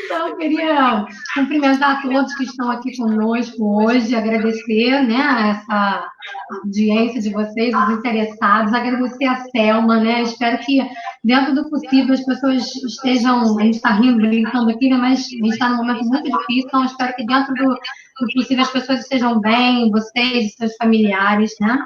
Então, eu queria cumprimentar todos que estão aqui conosco hoje, agradecer, né, essa audiência de vocês, os interessados, agradecer a Selma, né, espero que dentro do possível as pessoas estejam, a gente está rindo, brincando aqui, né, mas a gente está num momento muito difícil, então espero que dentro do possível as pessoas estejam bem, vocês e seus familiares, né.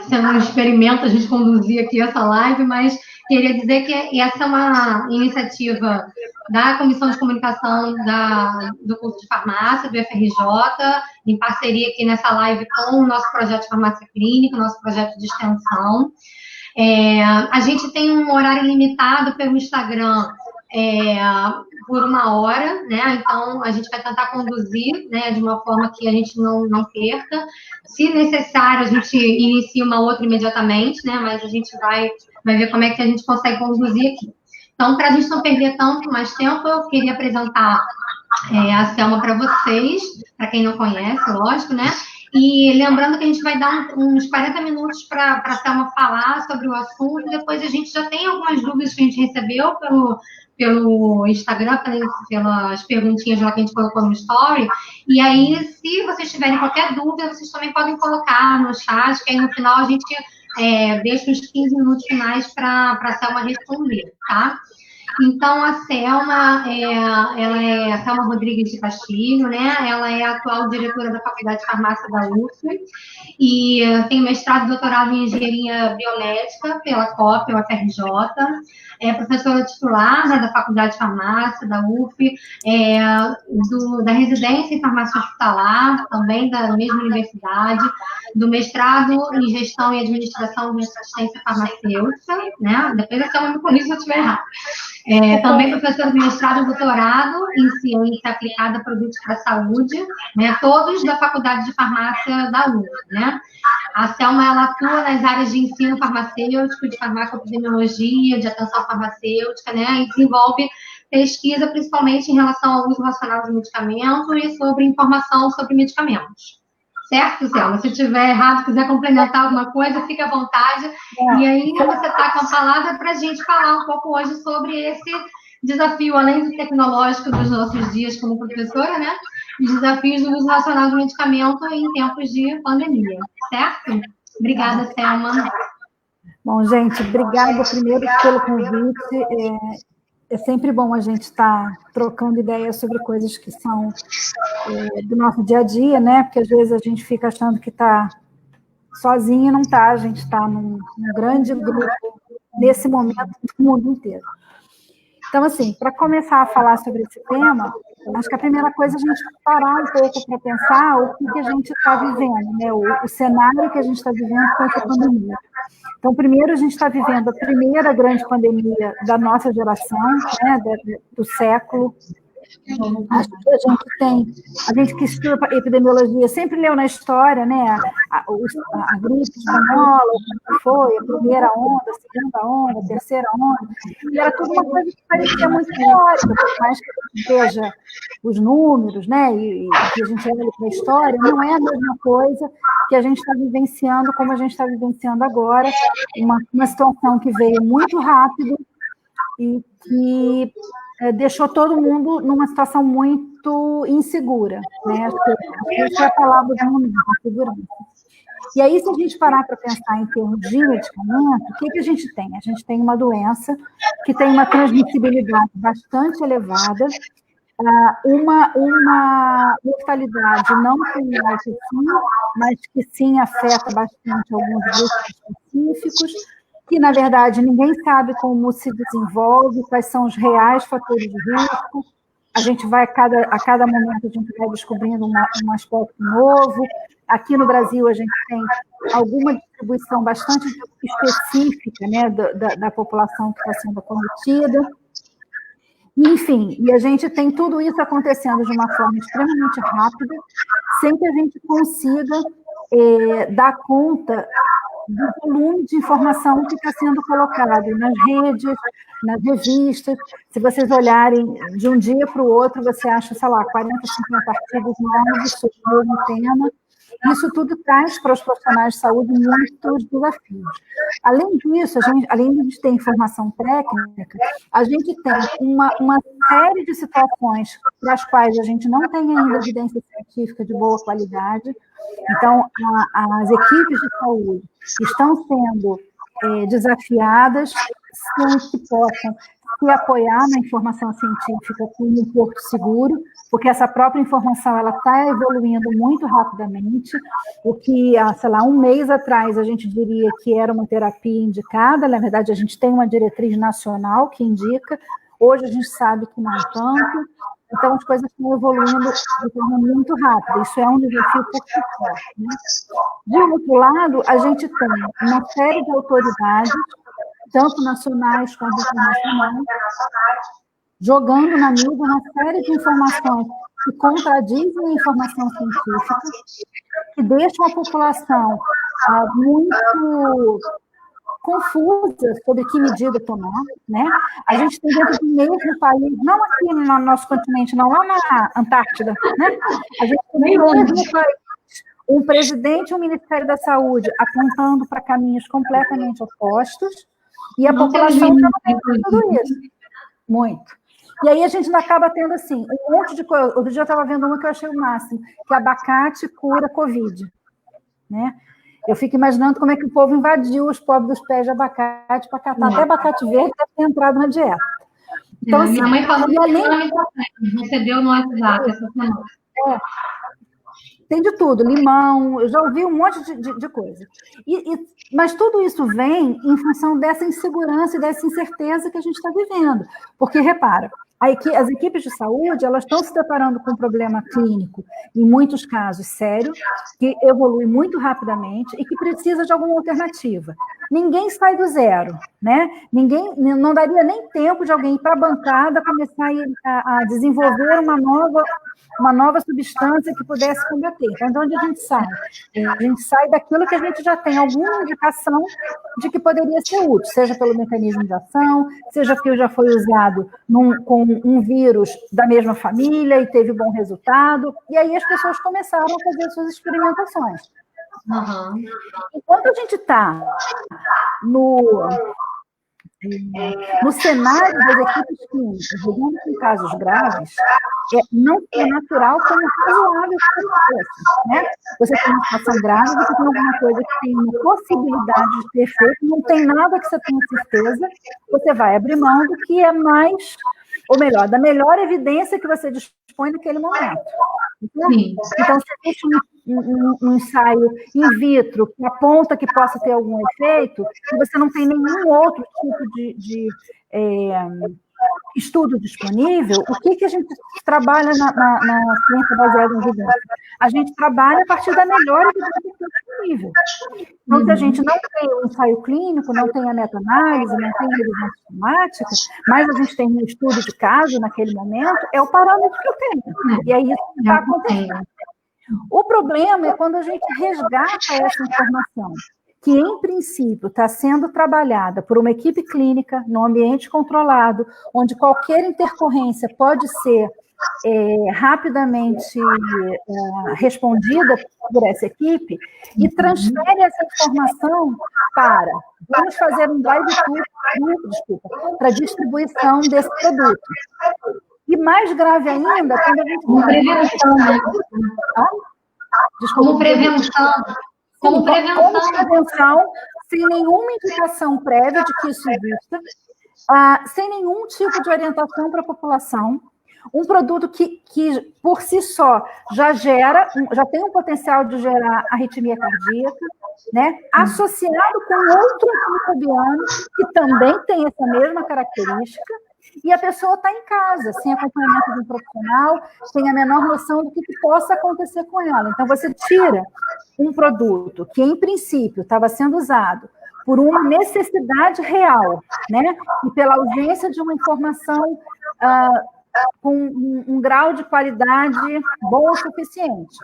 Sendo um experimento a gente conduzir aqui essa live, mas queria dizer que essa é uma iniciativa da Comissão de Comunicação do curso de farmácia, do FRJ, em parceria aqui nessa live com o nosso projeto de farmácia clínica, nosso projeto de extensão. A gente tem um horário limitado pelo Instagram, por 1 hora, né? Então, a gente vai tentar conduzir, né, de uma forma que a gente não perca. Se necessário, a gente inicia uma outra imediatamente, né? Mas a gente vai ver como é que a gente consegue conduzir aqui. Então, para a gente não perder tanto mais tempo, eu queria apresentar a Selma para vocês, para quem não conhece, lógico, né? E lembrando que a gente vai dar uns 40 minutos para a Selma falar sobre o assunto, e depois a gente já tem algumas dúvidas que a gente recebeu pelo Instagram, pelas perguntinhas lá que a gente colocou no story, e aí, se vocês tiverem qualquer dúvida, vocês também podem colocar no chat, que aí no final a gente deixa uns 15 minutos finais para a Selma responder, tá? Então, a Selma, ela é a Selma Rodrigues de Castilho, né? Ela é a atual diretora da Faculdade de Farmácia da UF e tem mestrado e doutorado em Engenharia Biomédica pela COP, UFRJ. É professora titular, né, da Faculdade de Farmácia da UF, da residência em farmácia hospitalar, também da mesma universidade, do mestrado em Gestão e Administração de Assistência Farmacêutica, né? Depois a Selma me corrige se eu estiver errado. Também professora de mestrado e doutorado em Ciência Aplicada a Produtos para a Saúde, né? Todos da Faculdade de Farmácia da UF, né? A Selma, ela atua nas áreas de ensino farmacêutico, de farmacoepidemiologia, de atenção farmacêutica, né? E desenvolve pesquisa, principalmente em relação ao uso racional de medicamentos e sobre informação sobre medicamentos. Certo, Selma? Se tiver errado, quiser complementar alguma coisa, fique à vontade. E aí, você está com a palavra para a gente falar um pouco hoje sobre esse desafio, além do tecnológico dos nossos dias como professora, né? Os desafios do uso racional de medicamento em tempos de pandemia, certo? Obrigada, Selma. Bom, gente, obrigada primeiro pelo convite. É sempre bom a gente estar trocando ideias sobre coisas que são do nosso dia a dia, né? Porque às vezes a gente fica achando que está sozinho e não está, a gente está num grande grupo nesse momento do mundo inteiro. Então, assim, para começar a falar sobre esse tema, acho que a primeira coisa é a gente parar um pouco para pensar o que a gente está vivendo, né? O cenário que a gente está vivendo com essa pandemia. Então, primeiro, a gente está vivendo a primeira grande pandemia da nossa geração, né, do século. Acho que a gente que estuda epidemiologia sempre leu na história, né, a gripe espanhola, como foi, a primeira onda, a segunda onda, a terceira onda, e era tudo uma coisa que parecia muito teórica, por mais que a gente veja os números, né, e que a gente olha para a história, não é a mesma coisa que a gente está vivenciando como a gente está vivenciando agora, uma situação que veio muito rápido e que deixou todo mundo numa situação muito insegura, né? Acho que essa é a palavra do momento, insegurança. E aí, se a gente parar para pensar em termos de medicamento, o que a gente tem? A gente tem uma doença que tem uma transmissibilidade bastante elevada, uma mortalidade não tão alta assim, mas que sim afeta bastante alguns grupos específicos, que, na verdade, ninguém sabe como se desenvolve, quais são os reais fatores de risco. A gente vai, a cada momento, a gente vai descobrindo um aspecto novo. Aqui no Brasil, a gente tem alguma distribuição bastante específica, né, da população que está sendo acometida. Enfim, e a gente tem tudo isso acontecendo de uma forma extremamente rápida, sem que a gente consiga dar conta do volume de informação que está sendo colocado nas redes, nas revistas. Se vocês olharem de um dia para o outro, você acha, sei lá, 40, 50 artigos novos sobre o mesmo tema, isso tudo traz para os profissionais de saúde muitos desafios. Além disso, além de a gente ter informação técnica, a gente tem uma série de situações para as quais a gente não tem ainda evidência científica de boa qualidade. Então, as equipes de saúde estão sendo desafiadas sem que possam se apoiar na informação científica como um porto seguro, porque essa própria informação ela está evoluindo muito rapidamente. O que, sei lá, um mês atrás a gente diria que era uma terapia indicada, na verdade a gente tem uma diretriz nacional que indica, hoje a gente sabe que não tanto, então as coisas estão evoluindo de forma muito rápida, isso é um desafio por si só, né? De outro lado, a gente tem uma série de autoridades, tanto nacionais quanto internacionais, jogando na mídia uma série de informações que contradizem a informação científica, que deixam a população muito confusa sobre que medida tomar, né? A gente tem dentro do mesmo país, não aqui no nosso continente, não, lá na Antártida, né? A gente tem no mesmo país um presidente e um Ministério da Saúde apontando para caminhos completamente opostos, e a população não tem tudo isso. Muito. E aí a gente acaba tendo, assim, um monte de coisa. Outro dia eu estava vendo uma que eu achei o máximo, que abacate cura Covid, né? Eu fico imaginando como é que o povo invadiu os pobres dos pés de abacate para catar até abacate verde para ter entrado na dieta. Então, assim, minha mãe falou que recebeu no WhatsApp essa semana. Tem de tudo, limão, eu já ouvi um monte de coisa. Mas tudo isso vem em função dessa insegurança e dessa incerteza que a gente está vivendo. Porque, repara, as equipes de saúde elas estão se deparando com um problema clínico, em muitos casos sério, que evolui muito rapidamente e que precisa de alguma alternativa. Ninguém sai do zero, né? Não daria nem tempo de alguém ir para a bancada começar a desenvolver uma nova substância que pudesse combater. Então, de onde a gente sai? A gente sai daquilo que a gente já tem alguma indicação de que poderia ser útil, seja pelo mecanismo de ação, seja porque já foi usado com um vírus da mesma família e teve bom resultado, e aí as pessoas começaram a fazer suas experimentações. Uhum. Enquanto a gente está no cenário das equipes clínicas, lidando com casos graves, não é natural como razoável que aconteça, né? Você tem uma situação grave, você tem alguma coisa que tem uma possibilidade de ter efeito, não tem nada que você tenha certeza, você vai abrir mão do que é mais, ou melhor, da melhor evidência que você dispõe naquele momento. Então, se existe um ensaio in vitro que aponta que possa ter algum efeito, e você não tem nenhum outro tipo de estudo disponível, o que a gente trabalha na ciência baseada em evidência? A gente trabalha a partir da melhor evidência disponível. Então, se a gente não tem um ensaio clínico, não tem a meta-análise, não tem a revisão sistemática, mas a gente tem um estudo de caso naquele momento, é o parâmetro que eu tenho. E aí isso está acontecendo. O problema é quando a gente resgata essa informação, que, em princípio, está sendo trabalhada por uma equipe clínica, num ambiente controlado, onde qualquer intercorrência pode ser rapidamente respondida por essa equipe, e transfere essa informação para, vamos fazer um drive-thru, para distribuição desse produto. E mais grave ainda, quando a gente... Como prevenção, né? Como prevenção. Como prevenção, sem nenhuma indicação prévia de que isso exista, sem nenhum tipo de orientação para a população, um produto que por si só já tem um potencial de gerar arritmia cardíaca, né? Associado com outro antimicrobiano que também tem essa mesma característica, e a pessoa está em casa, sem acompanhamento de um profissional, sem a menor noção do que possa acontecer com ela. Então, você tira um produto que, em princípio, estava sendo usado por uma necessidade real, né? E pela ausência de uma informação com um grau de qualidade bom o suficiente.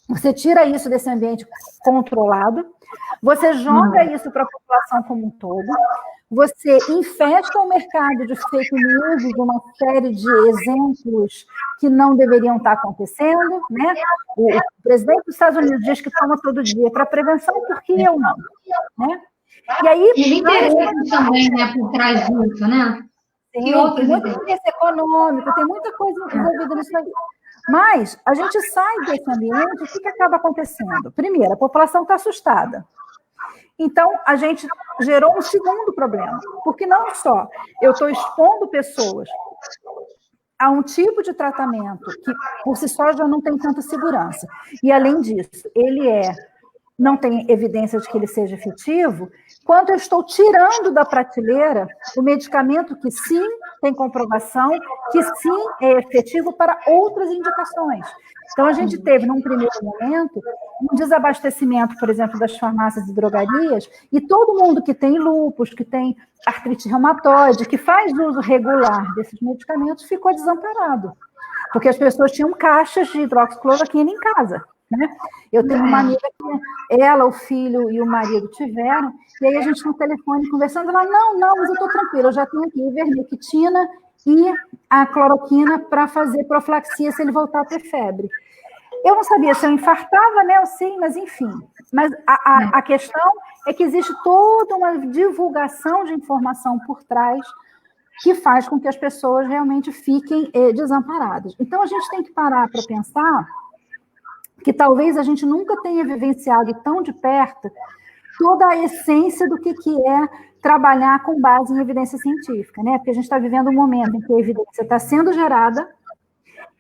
Você tira isso desse ambiente controlado, você joga isso para a população como um todo, você infesta o mercado de fake news, de uma série de exemplos que não deveriam estar acontecendo, né? O presidente dos Estados Unidos diz que toma todo dia para prevenção, por que eu não? Né? E aí... E interesse também, né, por trás disso, né? Tem muito interesse econômico, tem muita coisa envolvida nisso aí. Mas a gente sai desse ambiente, o que acaba acontecendo? Primeiro, a população está assustada. Então, a gente gerou um segundo problema, porque não só eu estou expondo pessoas a um tipo de tratamento que, por si só, já não tem tanta segurança. E, além disso, não tem evidência de que ele seja efetivo, quanto eu estou tirando da prateleira o medicamento que, sim, tem comprovação, que, sim, é efetivo para outras indicações. Então, a gente teve, num primeiro momento, um desabastecimento, por exemplo, das farmácias e drogarias, e todo mundo que tem lúpus, que tem artrite reumatoide, que faz uso regular desses medicamentos, ficou desamparado, porque as pessoas tinham caixas de hidroxicloroquina em casa. Né? Eu tenho uma amiga que ela, o filho e o marido tiveram, e aí a gente no telefone conversando, ela, não, mas eu estou tranquila, eu já tenho aqui ivermectina e a cloroquina para fazer profilaxia se ele voltar a ter febre. Eu não sabia se eu infartava, né? Eu sei, mas enfim. Mas a questão é que existe toda uma divulgação de informação por trás que faz com que as pessoas realmente fiquem desamparadas. Então, a gente tem que parar para pensar que talvez a gente nunca tenha vivenciado tão de perto toda a essência do que é trabalhar com base em evidência científica, né? Porque a gente está vivendo um momento em que a evidência está sendo gerada,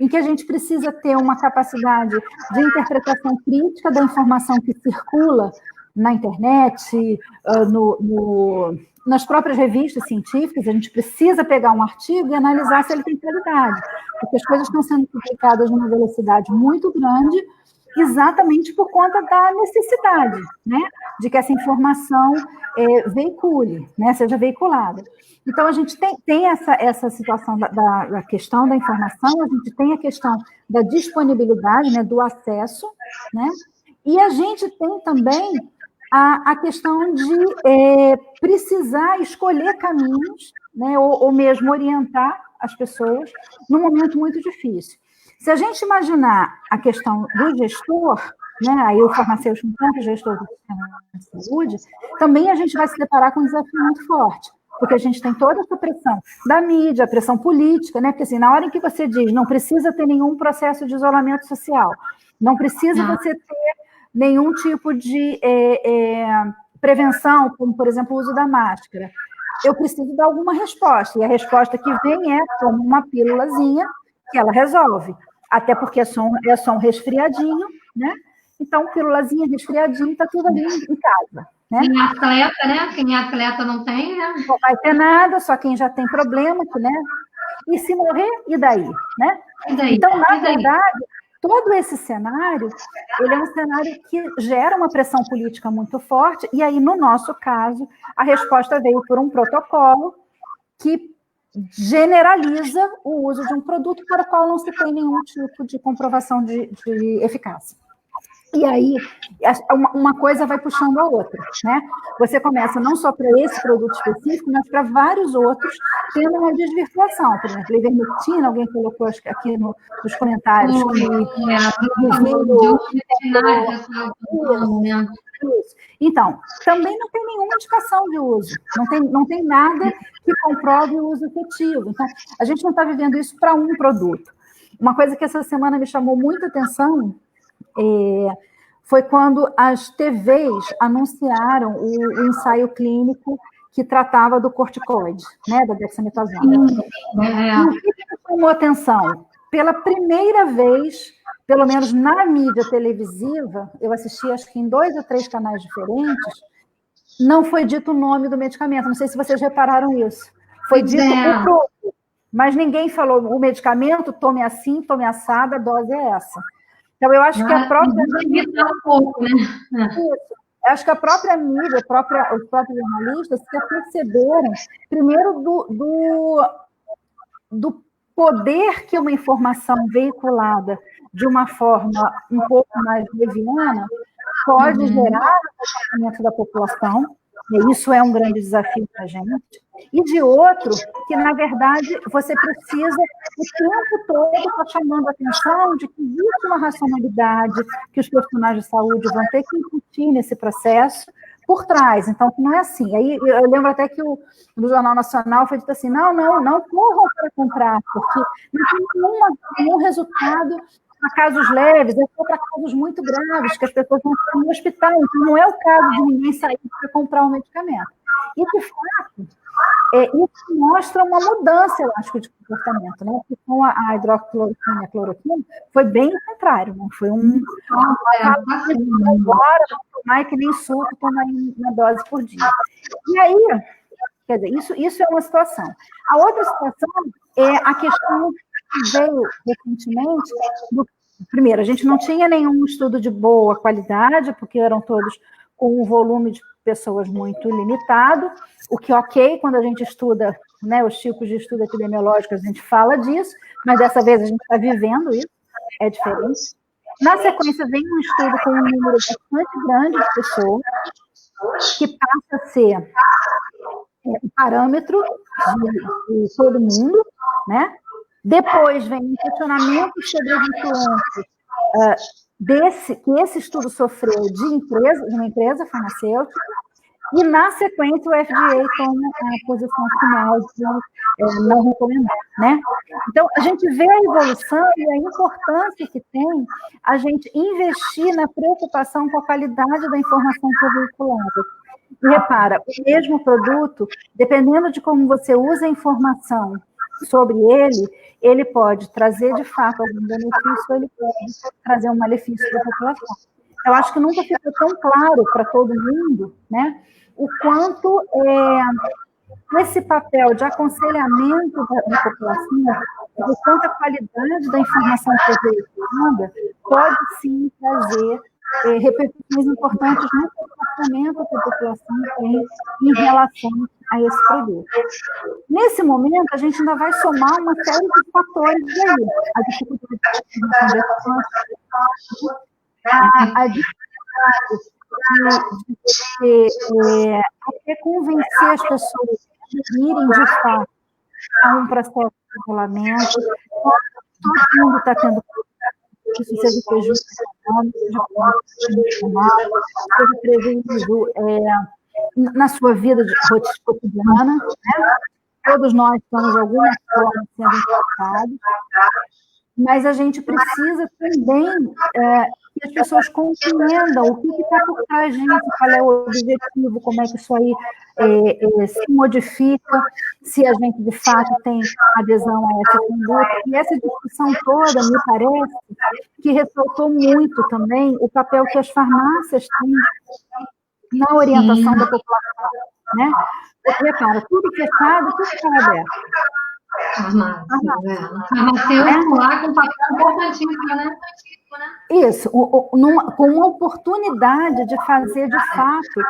em que a gente precisa ter uma capacidade de interpretação crítica da informação que circula na internet, nas próprias revistas científicas. A gente precisa pegar um artigo e analisar se ele tem qualidade, porque as coisas estão sendo publicadas numa velocidade muito grande, exatamente por conta da necessidade, né, de que essa informação veicule, né, seja veiculada. Então, a gente tem essa situação da questão da informação, a gente tem a questão da disponibilidade, né, do acesso, né, e a gente tem também a questão de precisar escolher caminhos, né, ou mesmo orientar as pessoas num momento muito difícil. Se a gente imaginar a questão do gestor, né, aí o farmacêutico enquanto gestor do sistema de saúde, também a gente vai se deparar com um desafio muito forte, porque a gente tem toda essa pressão da mídia, a pressão política, né, porque assim, na hora em que você diz não precisa ter nenhum processo de isolamento social, não precisa você ter nenhum tipo de prevenção, como, por exemplo, o uso da máscara, eu preciso dar alguma resposta, e a resposta que vem é como uma pílulazinha que ela resolve, até porque é só um resfriadinho, né? Então, pílulazinha, resfriadinho, está tudo ali em casa. Né? Quem é atleta, né? Quem é atleta não tem, né? Não vai ter nada, só quem já tem problema, né? E se morrer, e daí? Né? E daí? Então, na verdade, todo esse cenário, ele é um cenário que gera uma pressão política muito forte, e aí, no nosso caso, a resposta veio por um protocolo que generaliza o uso de um produto para o qual não se tem nenhum tipo de comprovação de eficácia. E aí, uma coisa vai puxando a outra, né? Você começa não só para esse produto específico, mas para vários outros, tendo uma desvirtuação. Por exemplo, a ivermectina, alguém colocou aqui nos comentários. Então, também não tem nenhuma indicação de uso, não tem nada que comprove o uso efetivo. Então, a gente não está vivendo isso para um produto. Uma coisa que essa semana me chamou muita atenção foi quando as TVs anunciaram o ensaio clínico que tratava do corticoide, né, da dexametasona. E o que me chamou atenção? Pela primeira vez, pelo menos na mídia televisiva, eu assisti acho que em 2 ou 3 canais diferentes, não foi dito o nome do medicamento, não sei se vocês repararam isso. Foi dito o produto, mas ninguém falou o medicamento, tome assim, tome assada, a dose é essa. Então, eu acho que a própria mídia... Acho que a própria mídia, os próprios jornalistas se aperceberam, primeiro, do poder que uma informação veiculada de uma forma um pouco mais leviana pode gerar no comportamento da população, e isso é um grande desafio para a gente, e de outro, que, na verdade, você precisa o tempo todo estar chamando a atenção de que existe uma racionalidade que os profissionais de saúde vão ter que incutir nesse processo por trás. Então, não é assim. Aí, eu lembro até que no Jornal Nacional foi dito assim, não corram para comprar, porque não tem nenhum resultado para casos leves, é só para casos muito graves, que as pessoas vão estar no hospital. Então, não é o caso de ninguém sair para comprar um medicamento. E, de fato, isso mostra uma mudança, eu acho, de comportamento, né? Porque com a hidroxicloroquina e a cloroquina, foi bem o contrário, não foi agora, tomar que nem suco, tomar uma dose por dia. E aí, quer dizer, isso é uma situação. A outra situação é a questão que veio recentemente primeiro, a gente não tinha nenhum estudo de boa qualidade, porque eram todos com um volume de pessoas muito limitado, o que ok, quando a gente estuda, né, os tipos de estudo epidemiológico, a gente fala disso, mas dessa vez a gente está vivendo isso, é diferente. Na sequência, vem um estudo com um número bastante grande de pessoas, que passa a ser o parâmetro de todo mundo, né? Depois vem um questionamento sobre as influências que esse estudo sofreu de uma empresa farmacêutica, e, na sequência, o FDA toma a posição final de não recomendar, né? Então, a gente vê a evolução e a importância que tem a gente investir na preocupação com a qualidade da informação que é veiculada. E repara, o mesmo produto, dependendo de como você usa a informação sobre ele pode trazer, de fato, algum benefício, ou ele pode trazer um malefício para a população. Eu acho que nunca ficou tão claro para todo mundo, né, o quanto esse papel de aconselhamento da população, o quanto a qualidade da informação que é veiculada pode, sim, trazer repercussões importantes no comportamento que a população tem em relação a esse produto. Nesse momento, a gente ainda vai somar uma série de fatores aí. A dificuldade de informação, a dificuldade de você até convencer as pessoas de irem, de fato, a um processo de isolamento. Todo mundo está tendo isso, seja prejuízo econômico, seja prejuízo na sua vida cotidiana, né? Todos nós estamos, de alguma forma, sendo impactados, mas a gente precisa também que as pessoas compreendam o que está por trás disso, qual é o objetivo, como é que isso aí se modifica, se a gente, de fato, tem adesão a essa conduta. E essa discussão toda, me parece, que ressaltou muito também o papel que as farmácias têm na orientação da população, né? Porque, repara, tudo fechado, tudo está aberto. Farmacêutico lá com papel importantíssimo, né? Isso, com uma oportunidade de fazer, de fato,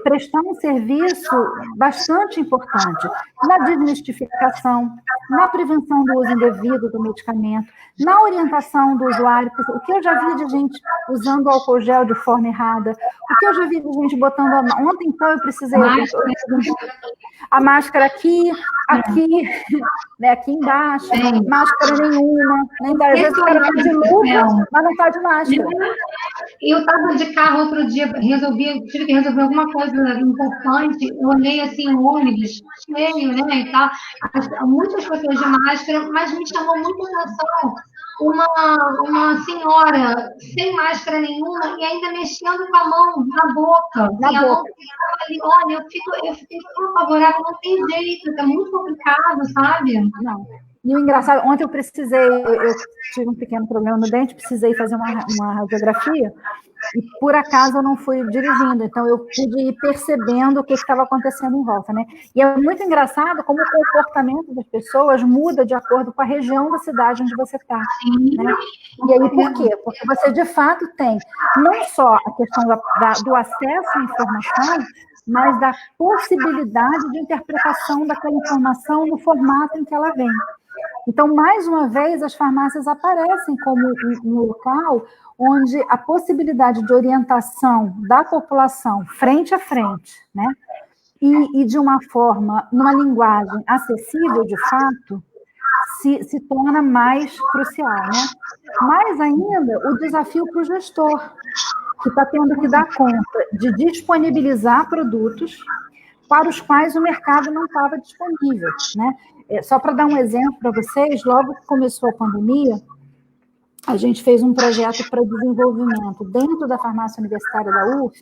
prestar um serviço bastante importante na desmistificação, na prevenção do uso indevido do medicamento, na orientação do usuário. O que eu já vi de gente usando álcool gel de forma errada, o que eu já vi de gente botando ontem, então, eu precisei a máscara aqui, né, aqui embaixo, máscara nenhuma, nem às vezes o cara está de luva, mas não está de máscara. Eu estava de carro outro dia, tive que resolver alguma coisa importante, eu olhei assim o ônibus cheio, né, e tal, muitas pessoas de máscara, mas me chamou muita atenção uma senhora sem máscara nenhuma e ainda mexendo com a mão na boca. Ali, olha, eu fiquei tão apavorada, não tem jeito, é muito complicado, sabe? Não. E o engraçado, ontem eu tive um pequeno problema no dente, precisei fazer uma radiografia, e por acaso eu não fui dirigindo, então eu pude ir percebendo o que estava acontecendo em volta, né? E é muito engraçado como o comportamento das pessoas muda de acordo com a região da cidade onde você está, né? E aí por quê? Porque você de fato tem não só a questão do acesso à informação, mas da possibilidade de interpretação daquela informação no formato em que ela vem. Então, mais uma vez, as farmácias aparecem como um local onde a possibilidade de orientação da população frente a frente, né? E de uma forma, numa linguagem acessível, de fato, se torna mais crucial, né? Mais ainda, o desafio para o gestor, que está tendo que dar conta de disponibilizar produtos para os quais o mercado não estava disponível, né? Só para dar um exemplo para vocês, logo que começou a pandemia, a gente fez um projeto para desenvolvimento dentro da farmácia universitária da UF,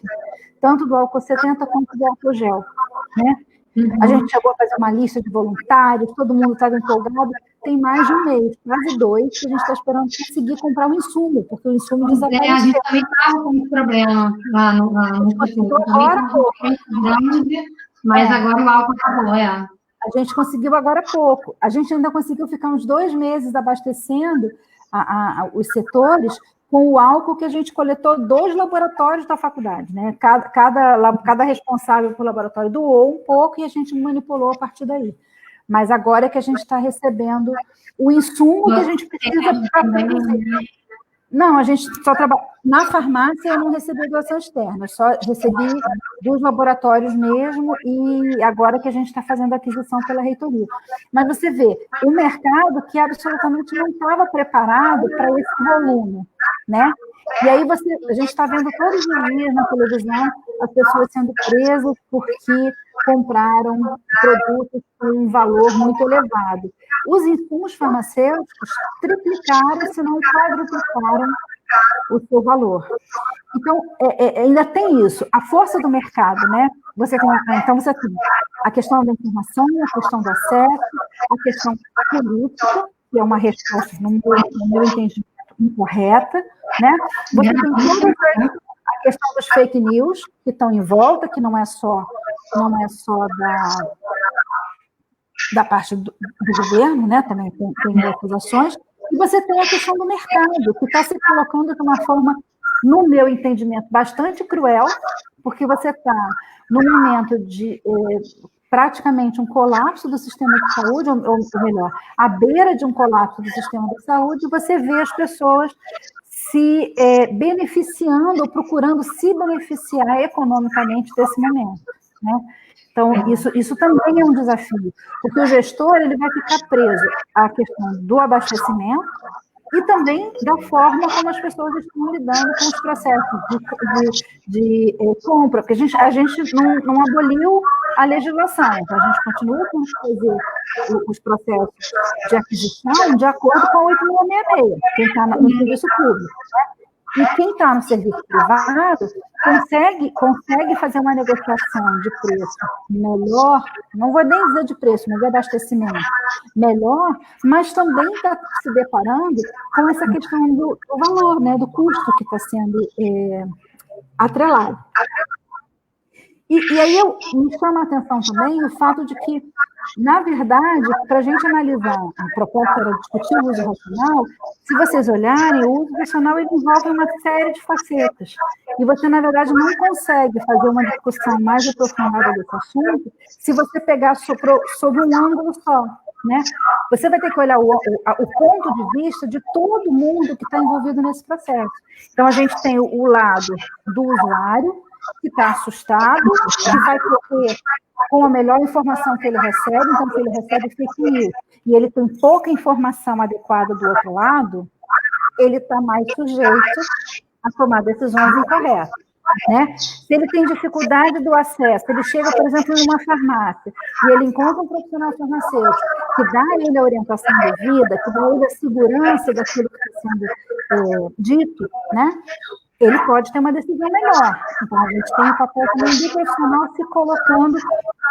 tanto do álcool 70 quanto do álcool gel, né? A gente chegou a fazer uma lista de voluntários, todo mundo estava empolgado, tem mais de um mês, quase 2, que a gente está esperando conseguir comprar um insumo, porque o insumo desapareceu. A gente também estava com esse problema lá no futuro. Agora, mas agora o álcool acabou, A gente conseguiu agora há pouco. A gente ainda conseguiu ficar uns 2 meses abastecendo os setores com o álcool que a gente coletou dos laboratórios da faculdade, né? Cada responsável por laboratório doou um pouco e a gente manipulou a partir daí. Mas agora é que a gente está recebendo o insumo que a gente precisa para produzir. Não, a gente só trabalha... Na farmácia eu não recebi doação externa, só recebi dos laboratórios mesmo, e agora que a gente está fazendo a aquisição pela reitoria. Mas você vê, o mercado que absolutamente não estava preparado para esse volume, né? E aí a gente está vendo todos os dias na televisão as pessoas sendo presas porque compraram produtos com um valor muito elevado. Os insumos farmacêuticos triplicaram, se não quadruplicaram o seu valor. Então, ainda tem isso, a força do mercado, né? Então, você tem a questão da informação, a questão do acesso, a questão política, que é uma resposta, no meu entendimento, incorreta, né? Você tem toda a questão dos fake news, que estão em volta, que não é só da parte do governo, né? Também tem outras ações. E você tem a questão do mercado, que está se colocando de uma forma, no meu entendimento, bastante cruel, porque você está no momento de praticamente um colapso do sistema de saúde, ou melhor, à beira de um colapso do sistema de saúde, e você vê as pessoas se beneficiando ou procurando se beneficiar economicamente desse momento, né? Então, isso também é um desafio, porque o gestor ele vai ficar preso à questão do abastecimento e também da forma como as pessoas estão lidando com os processos de compra, porque a gente não aboliu a legislação, então a gente continua com fazer os processos de aquisição de acordo com a 8666, quem está no serviço público, né? E quem está no serviço privado consegue fazer uma negociação de preço melhor, não vou nem dizer de preço, mas de abastecimento melhor, mas também está se deparando com essa questão do valor, né, do custo que está sendo atrelado. E aí me chama a atenção também o fato de que, na verdade, para a gente analisar, a proposta era discutir o uso racional, se vocês olharem, o uso racional ele envolve uma série de facetas, e você, na verdade, não consegue fazer uma discussão mais aprofundada desse assunto se você pegar sobre um ângulo só, né? Você vai ter que olhar o ponto de vista de todo mundo que está envolvido nesse processo. Então, a gente tem o lado do usuário, que está assustado, que vai correr com a melhor informação que ele recebe, então se ele recebe fake news e ele tem pouca informação adequada do outro lado, ele está mais sujeito a tomar decisões incorretas, né? Se ele tem dificuldade do acesso, ele chega, por exemplo, numa farmácia e ele encontra um profissional farmacêutico que dá a ele a orientação devida, que dá a ele a segurança daquilo que está sendo dito, né? Ele pode ter uma decisão melhor. Então, a gente tem o papel também do profissional se colocando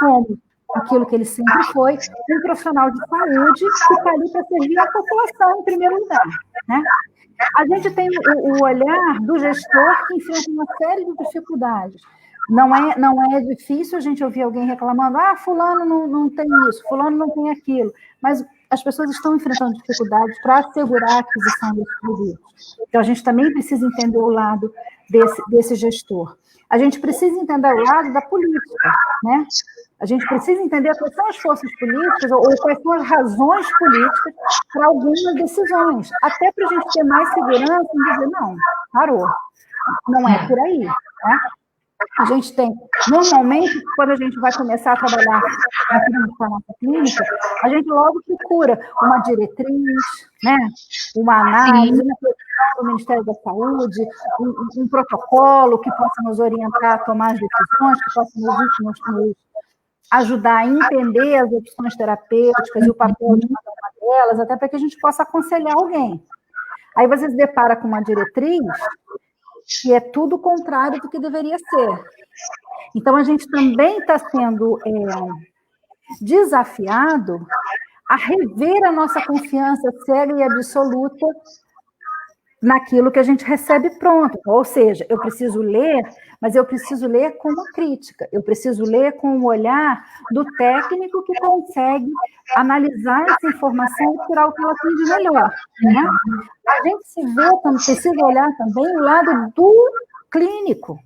como aquilo que ele sempre foi, um profissional de saúde que está ali para servir a população em primeiro lugar, né? A gente tem o olhar do gestor que enfrenta uma série de dificuldades. Não é difícil a gente ouvir alguém reclamando, fulano não tem isso, fulano não tem aquilo, mas as pessoas estão enfrentando dificuldades para assegurar a aquisição desses produtos. Então, a gente também precisa entender o lado desse gestor. A gente precisa entender o lado da política, né? A gente precisa entender quais são as forças políticas ou quais são as razões políticas para algumas decisões, até para a gente ter mais segurança em dizer, não, parou, não é por aí, né? A gente tem, normalmente, quando a gente vai começar a trabalhar aqui na nossa clínica, a gente logo procura uma diretriz, né? Uma análise, uma produção do Ministério da Saúde, um protocolo que possa nos orientar a tomar as decisões, que possa nos ajudar a entender as opções terapêuticas e o papel de cada uma delas, até para que a gente possa aconselhar alguém. Aí você se depara com uma diretriz que é tudo o contrário do que deveria ser. Então, a gente também está sendo desafiado a rever a nossa confiança cega e absoluta naquilo que a gente recebe pronto. Ou seja, eu preciso ler, mas eu preciso ler com uma crítica, eu preciso ler com o olhar do técnico que consegue analisar essa informação e tirar o que ela tem de melhor. Né? A gente se vê, precisa olhar também o lado do clínico,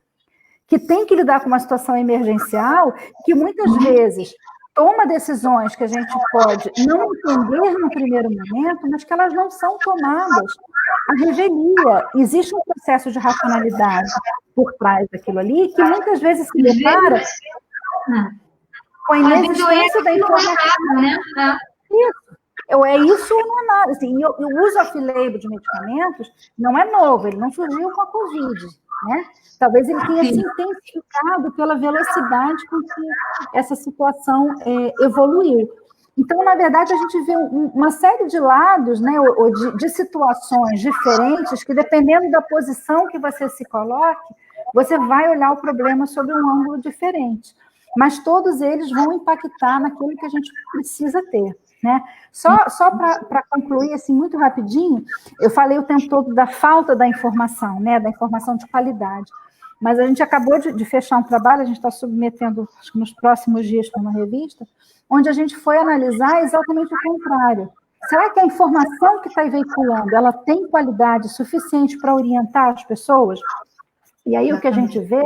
que tem que lidar com uma situação emergencial, que muitas vezes toma decisões que a gente pode não entender no primeiro momento, mas que elas não são tomadas à revelia. Existe um processo de racionalidade por trás daquilo ali, que muitas vezes se depara com a inexistência da informação. Né? Isso. É isso ou não é nada. Assim, o uso off-label de medicamentos não é novo, ele não surgiu com a Covid. Né? Talvez ele tenha se intensificado pela velocidade com que essa situação evoluiu. Então, na verdade, a gente vê uma série de lados, né, ou de situações diferentes, que dependendo da posição que você se coloque, você vai olhar o problema sob um ângulo diferente. Mas todos eles vão impactar naquilo que a gente precisa ter. Né? Só para concluir assim, muito rapidinho, eu falei o tempo todo da falta da informação, né? Da informação de qualidade, mas a gente acabou de fechar um trabalho, a gente está submetendo, acho que nos próximos dias para uma revista, onde a gente foi analisar exatamente o contrário. Será que a informação que está veiculando, ela tem qualidade suficiente para orientar as pessoas? E aí o que a gente vê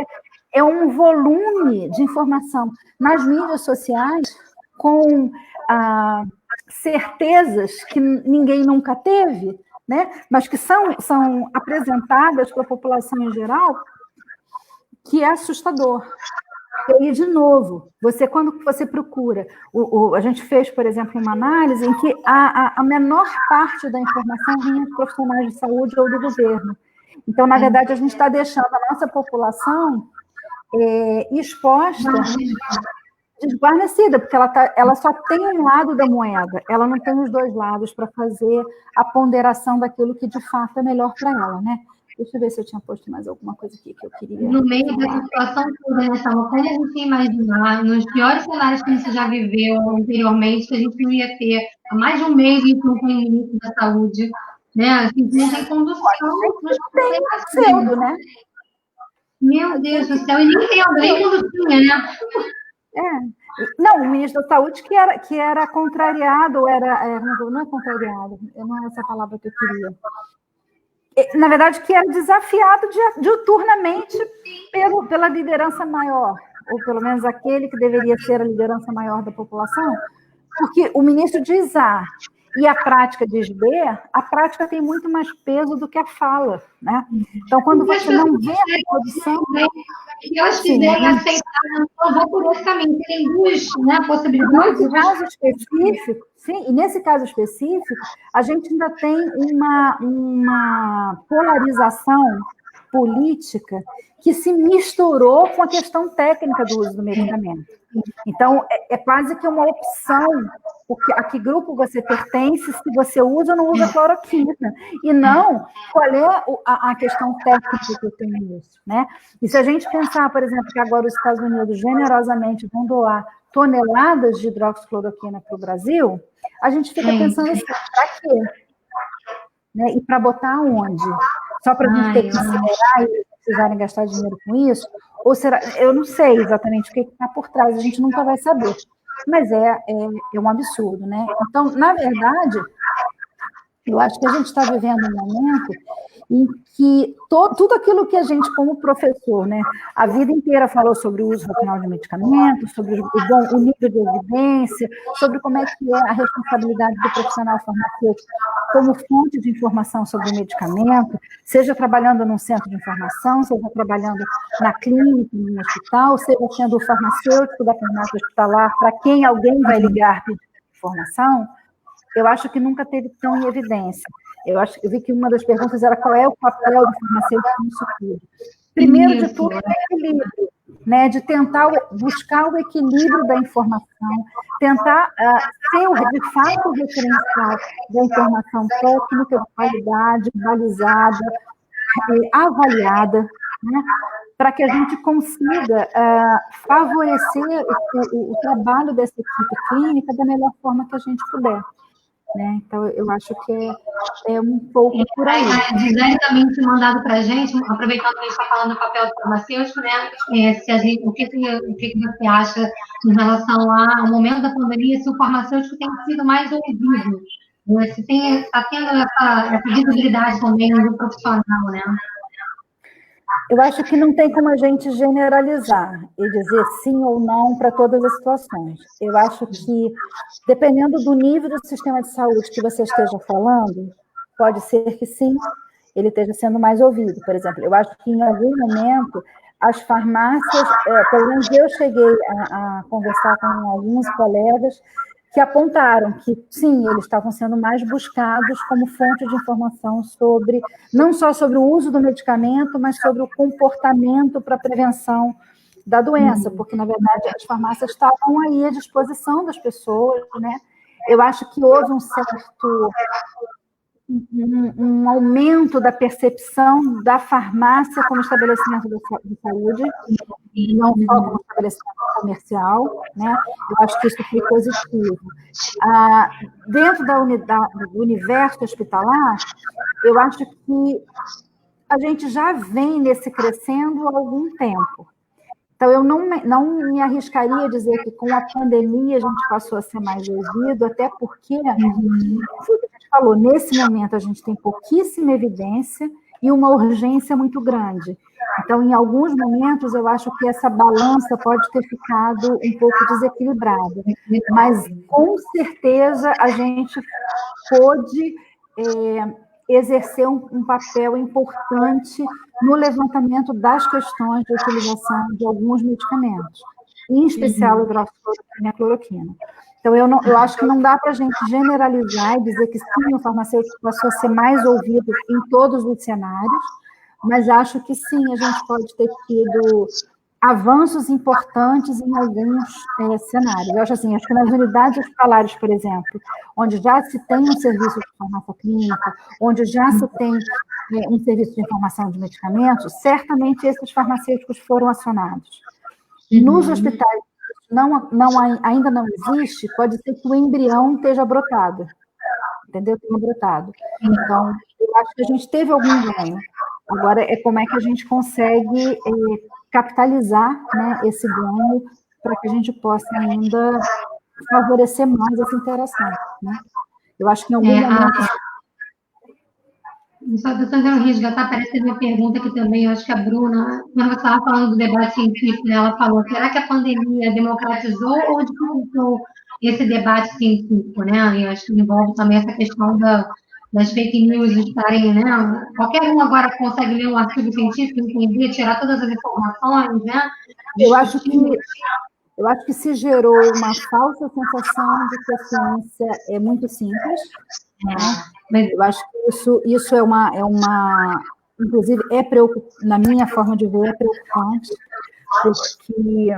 é um volume de informação nas mídias sociais com certezas que ninguém nunca teve, né? Mas que são apresentadas para a população em geral, que é assustador. E aí, de novo, quando você procura, a gente fez, por exemplo, uma análise em que a menor parte da informação vinha de profissionais de saúde ou do governo. Então, na verdade, a gente está deixando a nossa população exposta, desguarnecida, porque ela só tem um lado da moeda, ela não tem os dois lados para fazer a ponderação daquilo que, de fato, é melhor para ela, né? Deixa eu ver se eu tinha posto mais alguma coisa aqui que eu queria... No meio dessa situação toda, né, Salma? Como a gente ia imaginar, nos piores cenários que você já viveu anteriormente, que a gente não ia ter há mais de um mês isso não tem ministro da saúde, né? Assim, não tem condução. Tem pseudo, né? Meu Deus do céu, e nem tem, nem quando tinha, né? Não, o ministro da Saúde que era contrariado, não é contrariado, não é essa palavra que eu queria. Na verdade, que era desafiado diuturnamente pela liderança maior, ou pelo menos aquele que deveria ser a liderança maior da população, porque o ministro diz A e a prática diz B, a prática tem muito mais peso do que a fala, né? Então, quando você não vê a produção... Se elas quiserem aceitar, eu vou por esse caminho. Tem duas, né, possibilidades. Nesse caso específico, sim, e nesse caso específico, a gente ainda tem uma polarização política que se misturou com a questão técnica do uso do medicamento. Então, é quase que uma opção, porque a que grupo você pertence, se você usa ou não usa cloroquina, e não qual é a questão técnica que eu tenho nisso, né? E se a gente pensar, por exemplo, que agora os Estados Unidos generosamente vão doar toneladas de hidroxicloroquina para o Brasil, a gente fica pensando assim, para quê? Né? E para botar onde? Só para a gente ter que incinerar e precisarem gastar dinheiro com isso? Ou será? Eu não sei exatamente o que está por trás, a gente nunca vai saber. Mas é um absurdo, né? Então, na verdade, eu acho que a gente está vivendo um momento em que tudo aquilo que a gente, como professor, né, a vida inteira falou sobre o uso racional de medicamentos, sobre o nível de evidência, sobre como é que é a responsabilidade do profissional farmacêutico como fonte de informação sobre o medicamento, seja trabalhando num centro de informação, seja trabalhando na clínica, no hospital, seja sendo o farmacêutico da farmácia hospitalar, para quem alguém vai ligar pedir informação, eu acho que nunca teve tão em evidência. Eu vi que uma das perguntas era qual é o papel do farmacêutico nisso tudo. Primeiro de tudo, é o equilíbrio, né, de tentar buscar o equilíbrio da informação, tentar ser, de fato, o referencial da informação técnica, de qualidade, balizada, avaliada, né, para que a gente consiga favorecer o trabalho dessa equipe clínica da melhor forma que a gente puder. Né? Então, eu acho que é um pouco por aí. A Gisele também tinha mandado para a gente, aproveitando que a gente está falando do papel do farmacêutico, né? O que você acha em relação ao momento da pandemia, se o farmacêutico tem sido mais ouvido, né? Se está tendo essa visibilidade também do profissional, né? Eu acho que não tem como a gente generalizar e dizer sim ou não para todas as situações. Eu acho que, dependendo do nível do sistema de saúde que você esteja falando, pode ser que sim, ele esteja sendo mais ouvido. Por exemplo, eu acho que em algum momento as farmácias, pelo menos eu cheguei a conversar com alguns colegas que apontaram que, sim, eles estavam sendo mais buscados como fonte de informação sobre, não só sobre o uso do medicamento, mas sobre o comportamento para a prevenção da doença, porque, na verdade, as farmácias estavam aí à disposição das pessoas, né? Eu acho que houve um aumento da percepção da farmácia como estabelecimento de saúde, e não só como estabelecimento comercial, né? Eu acho que isso foi positivo. Dentro do universo hospitalar, eu acho que a gente já vem nesse crescendo há algum tempo. Então, eu não me arriscaria a dizer que com a pandemia a gente passou a ser mais ouvido, até porque, foi o que a gente falou, nesse momento a gente tem pouquíssima evidência e uma urgência muito grande. Então, em alguns momentos, eu acho que essa balança pode ter ficado um pouco desequilibrada, mas, com certeza, a gente pôde exercer um papel importante no levantamento das questões de utilização de alguns medicamentos, em especial o hidroxicloroquina e a cloroquina. Então, eu acho que não dá para a gente generalizar e dizer que sim, o farmacêutico passou a ser mais ouvido em todos os cenários, mas acho que sim, a gente pode ter tido avanços importantes em alguns cenários. Eu acho assim, acho que nas unidades hospitalares, por exemplo, onde já se tem um serviço de farmácia clínica, onde já se tem um serviço de informação de medicamentos, certamente esses farmacêuticos foram acionados. Nos hospitais, ainda não existe, pode ser que o embrião esteja brotado, entendeu? Tenha brotado. Então, eu acho que a gente teve algum ganho. Agora, como é que a gente consegue capitalizar, né, esse ganho para que a gente possa ainda favorecer mais essa interação, né? Eu acho que em algum momento... Só estou tentando resgatar, parece que uma pergunta aqui também, eu acho que a Bruna, quando você estava falando do debate científico, ela falou, será que a pandemia democratizou ou dificultou esse debate científico, né? E acho que envolve também essa questão das fake news estarem, né? Qualquer um agora consegue ler um artigo científico, entender, tirar todas as informações, né? Eu acho que se gerou uma falsa sensação de que a ciência é muito simples, né? Mas eu acho que isso é uma inclusive, na minha forma de ver, é preocupante, porque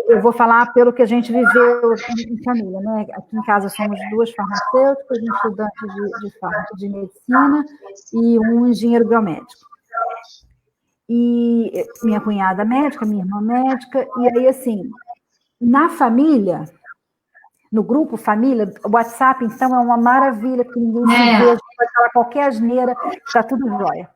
eu vou falar pelo que a gente viveu em família, né? Aqui em casa somos duas farmacêuticas, um estudante de medicina e um engenheiro biomédico. E minha cunhada médica, minha irmã médica, e aí, assim, na família, no grupo família, o WhatsApp, então, é uma maravilha, que ninguém se vê, pode falar qualquer asneira, está tudo jóia.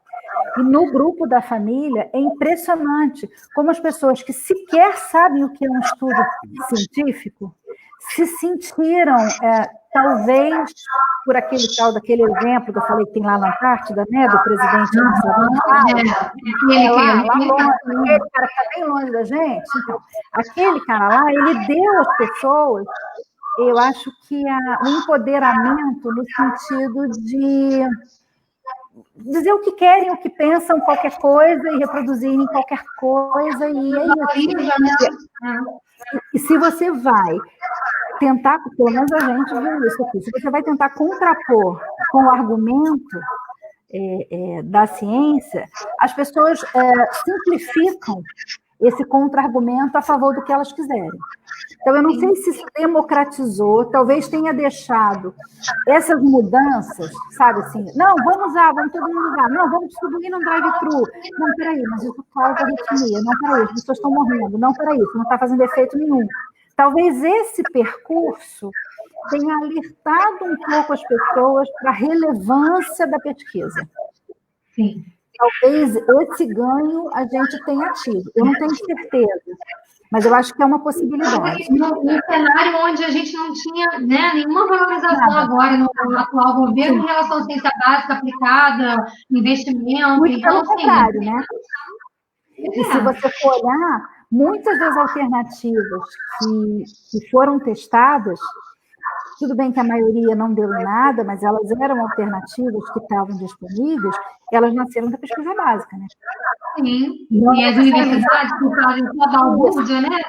E no grupo da família, é impressionante como as pessoas que sequer sabem o que é um estudo científico se sentiram, talvez, por aquele tal daquele exemplo que eu falei que tem lá na Antártida, né, do presidente lá longe, aquele cara que está bem longe da gente. Então, aquele cara lá, ele deu às pessoas, eu acho que o empoderamento no sentido de dizer o que querem, o que pensam, qualquer coisa, e reproduzirem qualquer coisa, e é isso. E se você vai tentar, pelo menos a gente viu isso aqui, se você vai tentar contrapor com o argumento da ciência, as pessoas simplificam esse contra-argumento a favor do que elas quiserem. Então, eu não sei se isso democratizou, talvez tenha deixado essas mudanças, sabe assim, não, vamos todo mundo usar, não, vamos distribuir num drive-thru, não, peraí, mas isso causa arritmia, não, peraí, as pessoas estão morrendo, não, peraí, isso não está fazendo efeito nenhum. Talvez esse percurso tenha alertado um pouco as pessoas para a relevância da pesquisa. Sim. Talvez esse ganho a gente tenha tido. Eu não tenho certeza, mas eu acho que é uma possibilidade. No cenário onde a gente não tinha, né, nenhuma valorização agora no atual governo em relação à ciência básica aplicada, investimento. Muito pelo contrário, né? E se você for olhar, muitas das alternativas que foram testadas, tudo bem que a maioria não deu em nada, mas elas eram alternativas que estavam disponíveis, elas nasceram da pesquisa básica, né? Sim, e as universidades que fazem toda a balbúrdia, né?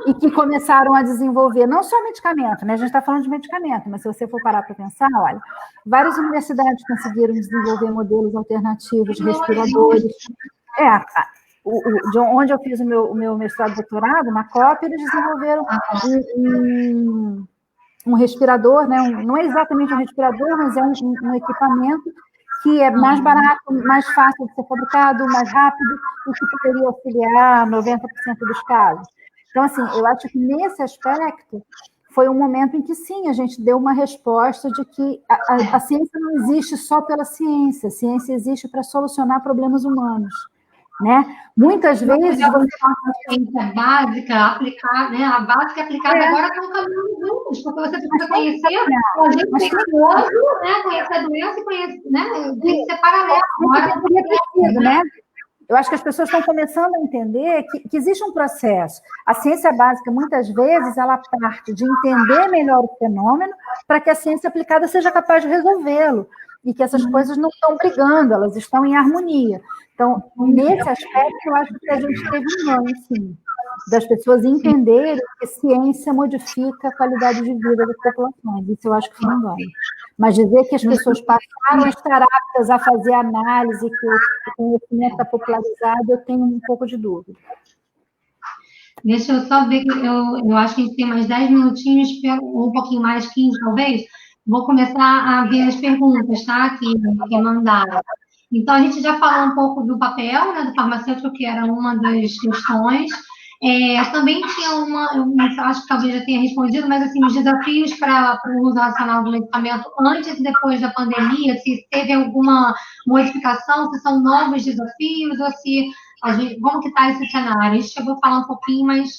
E que começaram a desenvolver, não só medicamento, né? A gente está falando de medicamento, mas se você for parar para pensar, olha, várias universidades conseguiram desenvolver modelos alternativos de respiradores. De onde eu fiz o meu mestrado e doutorado, na COP, eles desenvolveram um respirador, né? Não é exatamente um respirador, mas é um equipamento que é mais barato, mais fácil de ser fabricado, mais rápido, e que poderia auxiliar 90% dos casos. Então, assim, eu acho que nesse aspecto foi um momento em que, sim, a gente deu uma resposta de que a ciência não existe só pela ciência, a ciência existe para solucionar problemas humanos. Né? Muitas vezes a ciência básica aplicada, né? A básica aplicada agora estão caminhando juntos, porque você precisa conhecer o agente perigoso, né? Conhecer a doença e conhecer, né? Tem que ser paralelo. Agora né? Eu acho que as pessoas estão começando a entender que existe um processo. A ciência básica, muitas vezes, ela parte de entender melhor o fenômeno para que a ciência aplicada seja capaz de resolvê-lo. E que essas coisas não estão brigando, elas estão em harmonia. Então, nesse aspecto, eu acho que a gente teve um ganho, sim, das pessoas entenderem que ciência modifica a qualidade de vida das populações. Isso eu acho que foi um ganho. Mas dizer que as pessoas passaram a estar aptas a fazer análise, que o conhecimento está popularizado, eu tenho um pouco de dúvida. Deixa eu só ver, que eu acho que a gente tem mais 10 minutinhos, ou um pouquinho mais, 15 talvez. Vou começar a ver as perguntas, tá? Que mandaram. Então, a gente já falou um pouco do papel, né, do farmacêutico, que era uma das questões. Também tinha eu acho que talvez já tenha respondido, mas assim, os desafios para o uso racional do medicamento antes e depois da pandemia, se teve alguma modificação, se são novos desafios, ou se como que está esse cenário? A gente chegou a falar um pouquinho, mas...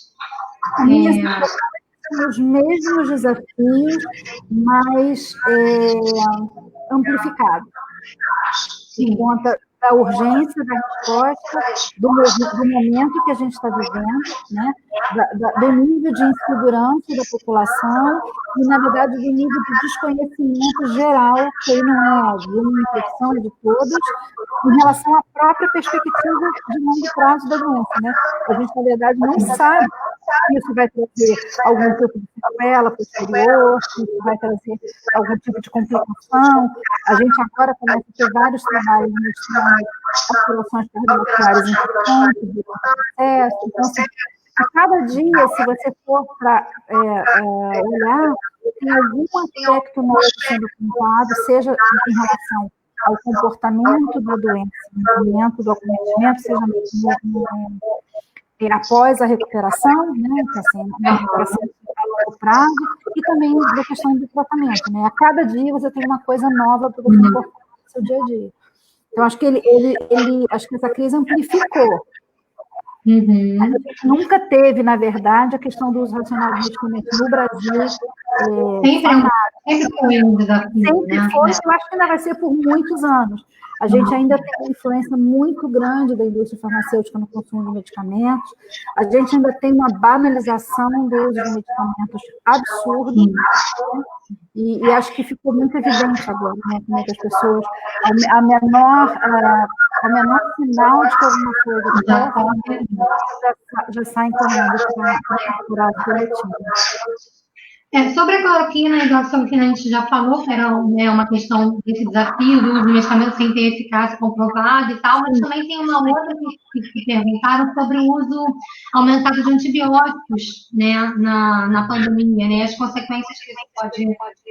Os mesmos desafios, mas amplificados. Por conta da urgência da resposta, do momento que a gente está vivendo, né? Do nível de insegurança da população e, na verdade, do nível de desconhecimento geral, que aí não é de uma impressão, é de todos, em relação à própria perspectiva de longo prazo da doença. Né? A gente, na verdade, não sabe se isso vai trazer algum tipo de sequela posterior, se isso vai trazer algum tipo de complicação. A gente agora começa a ter vários trabalhos mostrando alterações cardiovasculares importantes do processo. Então, assim, a cada dia, se você for para olhar, tem algum aspecto novo sendo contado, seja em relação ao comportamento da doença, no momento do acometimento, seja após a recuperação, né, que assim, uma recuperação a longo prazo, e também da questão do tratamento. Né? A cada dia você tem uma coisa nova para você incorporar no seu dia a dia. Então, acho que acho que essa crise amplificou, Uhum. A gente nunca teve, na verdade, a questão do uso racional de medicamentos no Brasil. Sempre foi um desafio, sempre né? foi, eu acho que ainda vai ser por muitos anos. A gente ainda tem uma influência muito grande da indústria farmacêutica no consumo de medicamentos. A gente ainda tem uma banalização do uso de medicamentos absurdo. E acho que ficou muito evidente agora, né? Como é que as pessoas, a menor sinal de que alguma coisa já saem correndo para procurar a rotina. Sobre a cloroquina, a cloroquina a gente já falou que era uma questão desse desafio do uso do medicamento sem ter eficácia comprovada e tal, mas também tem uma outra que perguntaram sobre o uso aumentado de antibióticos, né, na pandemia, né, as consequências que isso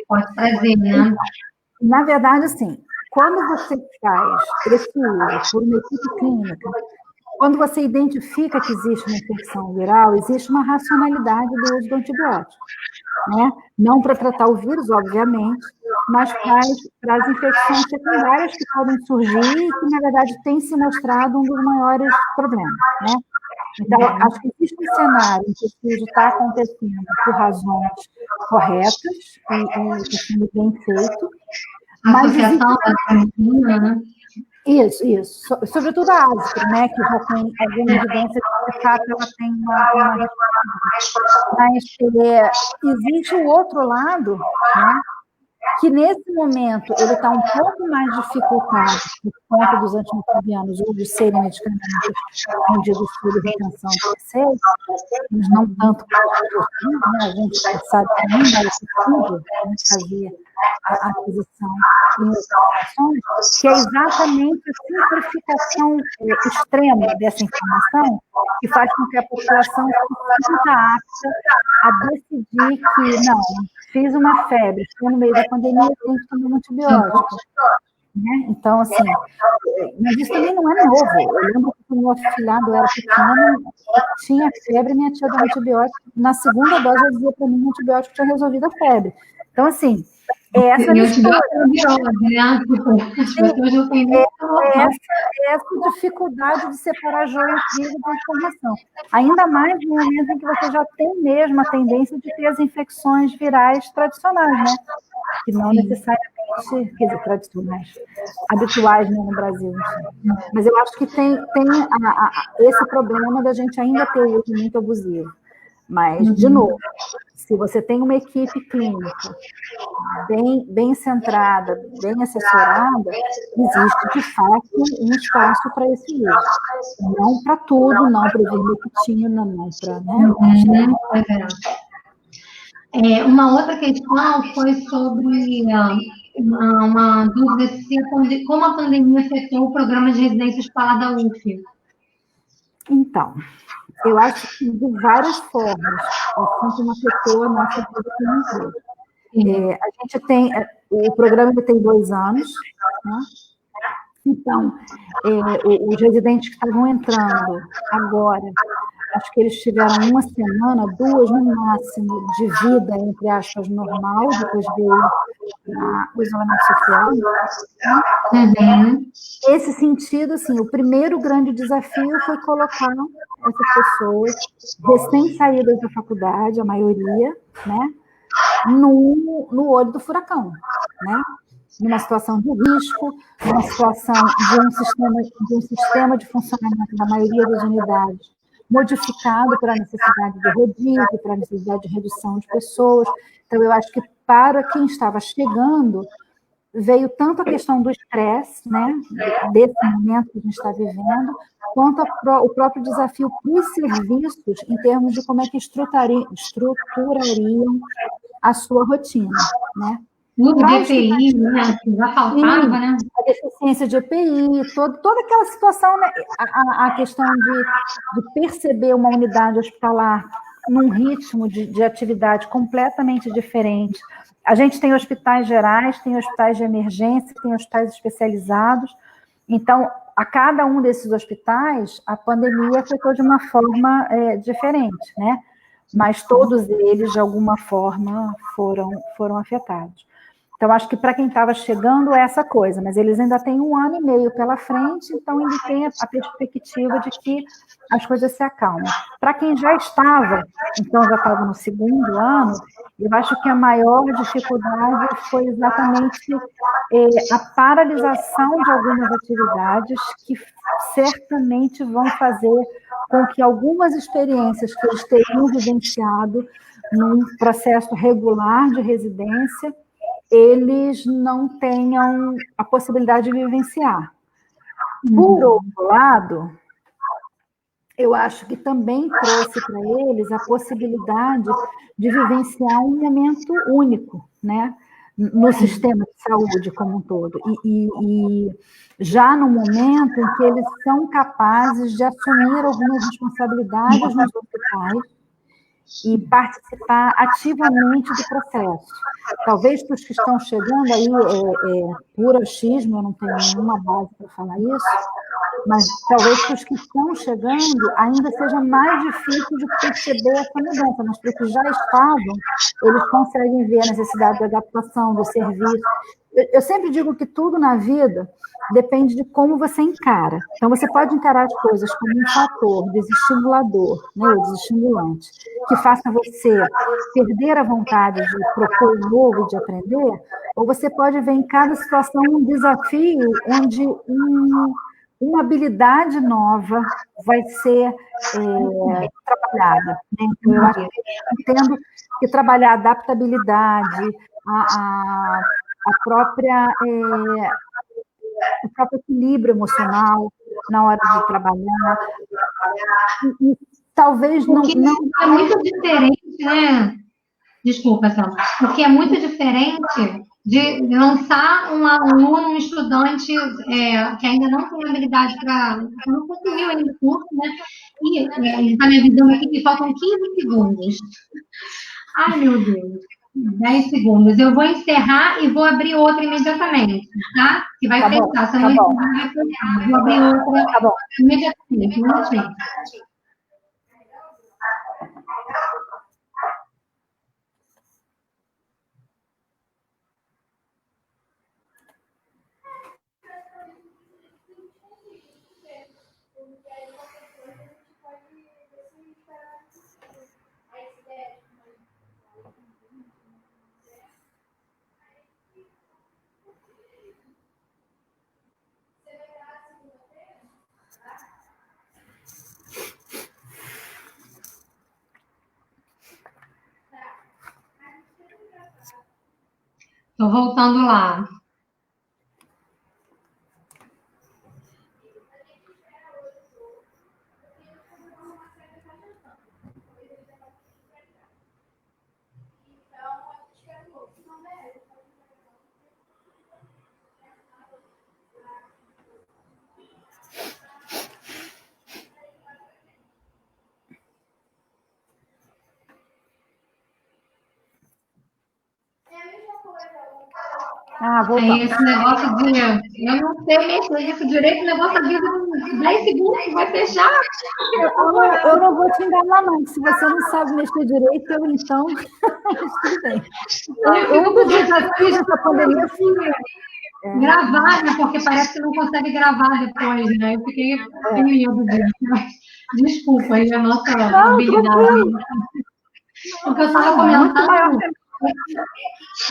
pode trazer, né? Na verdade, assim, quando você faz esse uso por uma equipe clínica, quando você identifica que existe uma infecção viral, existe uma racionalidade do uso do antibiótico, né? Não para tratar o vírus, obviamente, mas para as infecções secundárias que podem surgir e que, na verdade, tem se mostrado um dos maiores problemas, né? Então, acho que existe um cenário em que o uso está acontecendo por razões corretas e sendo bem feito. Associação da cloroquina, né? Isso. Sobretudo a Aspro, né, que já tem alguma evidência de que, de fato, ela tem uma mas existe o outro lado, né, que nesse momento ele está um pouco mais dificultado por conta dos antimicrobianos ou de serem medicamentos vendidos por retenção de receita, mas não tanto quanto né? A gente sabe que ainda era possível fazer a aquisição em outras situações, que é exatamente a simplificação extrema dessa informação que faz com que a população se sinta apta a decidir que, não, fiz uma febre, estou no meio da pandemia, tenho que tomar um antibiótico. Né? Então, assim, mas isso também não é novo. Eu lembro que o meu afilhado era pequeno, tinha febre, minha tia dava antibiótico. Na segunda dose, ela dizia para mim que o antibiótico tinha resolvido a febre. Então, assim, essa dificuldade de separar joio e trigo da informação. Ainda mais no momento em que você já tem mesmo a tendência de ter as infecções virais tradicionais, né? Que não necessariamente, quer dizer, tradicionais, habituais, né, no Brasil. Mas eu acho que tem esse problema da gente ainda ter o uso muito abusivo. Mas, de novo, se você tem uma equipe clínica bem centrada, bem assessorada, existe, de fato, um espaço para esse uso. Não para tudo, não para ivermectina, não para... Né? Uma outra questão foi sobre uma dúvida se como a pandemia afetou o programa de residência hospitalar da UF. Então, eu acho que de várias formas, assim como afetou a nossa vida. A gente tem, o programa tem 2 anos, né? Então, os residentes que estavam entrando agora, acho que eles tiveram 1 semana, 2 no máximo, de vida, entre aspas, normal, depois veio o isolamento social. Nesse sentido, assim, o primeiro grande desafio foi colocar essas pessoas recém-saídas da faculdade, a maioria, né, no olho do furacão, né? Numa situação de risco, numa situação de um sistema de funcionamento da maioria das unidades modificado para a necessidade de rodízio, para a necessidade de redução de pessoas. Então, eu acho que para quem estava chegando, veio tanto a questão do estresse, né, desse momento que a gente está vivendo, quanto o próprio desafio para os serviços, em termos de como é que estruturariam a sua rotina, né? Tudo de EPI, né? Já faltava, né? A deficiência de EPI, toda aquela situação, né? A questão de perceber uma unidade hospitalar num ritmo de atividade completamente diferente. A gente tem hospitais gerais, tem hospitais de emergência, tem hospitais especializados. Então, a cada um desses hospitais, a pandemia afetou de uma forma diferente, né? Mas todos eles, de alguma forma, foram afetados. Então, Então, acho que para quem estava chegando é essa coisa, mas eles ainda têm 1 ano e meio pela frente, então ainda tem a perspectiva de que as coisas se acalmam. Para quem já estava, então já estava no 2º ano, eu acho que a maior dificuldade foi exatamente a paralisação de algumas atividades que certamente vão fazer com que algumas experiências que eles teriam vivenciado num processo regular de residência, eles não tenham a possibilidade de vivenciar. Por outro lado, eu acho que também trouxe para eles a possibilidade de vivenciar um momento único, né, no sistema de saúde como um todo, e já no momento em que eles são capazes de assumir algumas responsabilidades nos hospitais e participar ativamente do processo. Talvez para os que estão chegando aí, puro achismo, eu não tenho nenhuma base para falar isso, mas talvez para os que estão chegando ainda seja mais difícil de perceber essa mudança, mas para os que já estavam, eles conseguem ver a necessidade de adaptação do serviço. Eu sempre digo que tudo na vida depende de como você encara. Então, você pode encarar as coisas como um fator desestimulador, né, ou desestimulante, que faça você perder a vontade de propor novo e de aprender, ou você pode ver em cada situação um desafio onde uma habilidade nova vai ser trabalhada. Né? Então, eu acho que entendo que trabalhar a adaptabilidade, o próprio equilíbrio emocional na hora de trabalhar, e talvez não... É muito diferente, né? Desculpa, Sandra. Porque é muito diferente de lançar um aluno, um estudante que ainda não tem habilidade para... não conseguiu ainda o curso, né? E ele está me avisando aqui que faltam 15 segundos. Ai, meu Deus. 10 segundos. Eu vou encerrar e vou abrir outra imediatamente, tá? Que vai fechar. Se eu não encerrar, vai fechar. Vou abrir outra imediatamente. Um minutinho. Estou voltando lá. Aí esse negócio de... Eu não sei mexer isso direito, o negócio da vida em 10 segundos vai fechar. Eu não vou te enganar, não. Se você não sabe mexer direito, eu então... Tudo bem. Um dos desafios dessa pandemia foi gravar, né? Porque parece que não consegue gravar depois, né? Eu fiquei com medo disso. Desculpa aí a nossa habilidade. Porque eu estava comentando...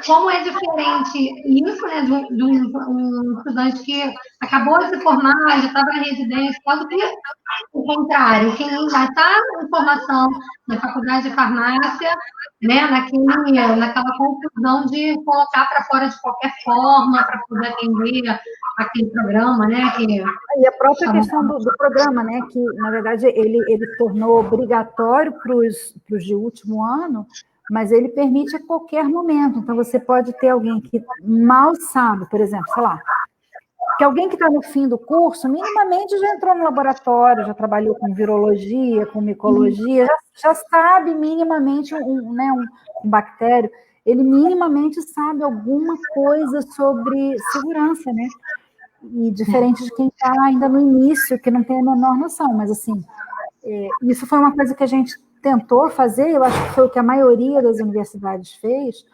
Como é diferente isso, né, de um estudante que acabou de se formar, já estava na residência, quase que o contrário, quem já está em formação na faculdade de farmácia, né, naquela confusão de colocar para fora de qualquer forma, para poder atender aquele programa, né? E a própria questão do programa, né, que, na verdade, ele tornou obrigatório para os de último ano, mas ele permite a qualquer momento. Então, você pode ter alguém que mal sabe, por exemplo, sei lá, que alguém que está no fim do curso, minimamente já entrou no laboratório, já trabalhou com virologia, com micologia, já sabe minimamente um bactério, ele minimamente sabe alguma coisa sobre segurança, né? E diferente de quem está ainda no início, que não tem a menor noção, mas assim, isso foi uma coisa que a gente tentou fazer, eu acho que foi o que a maioria das universidades fez,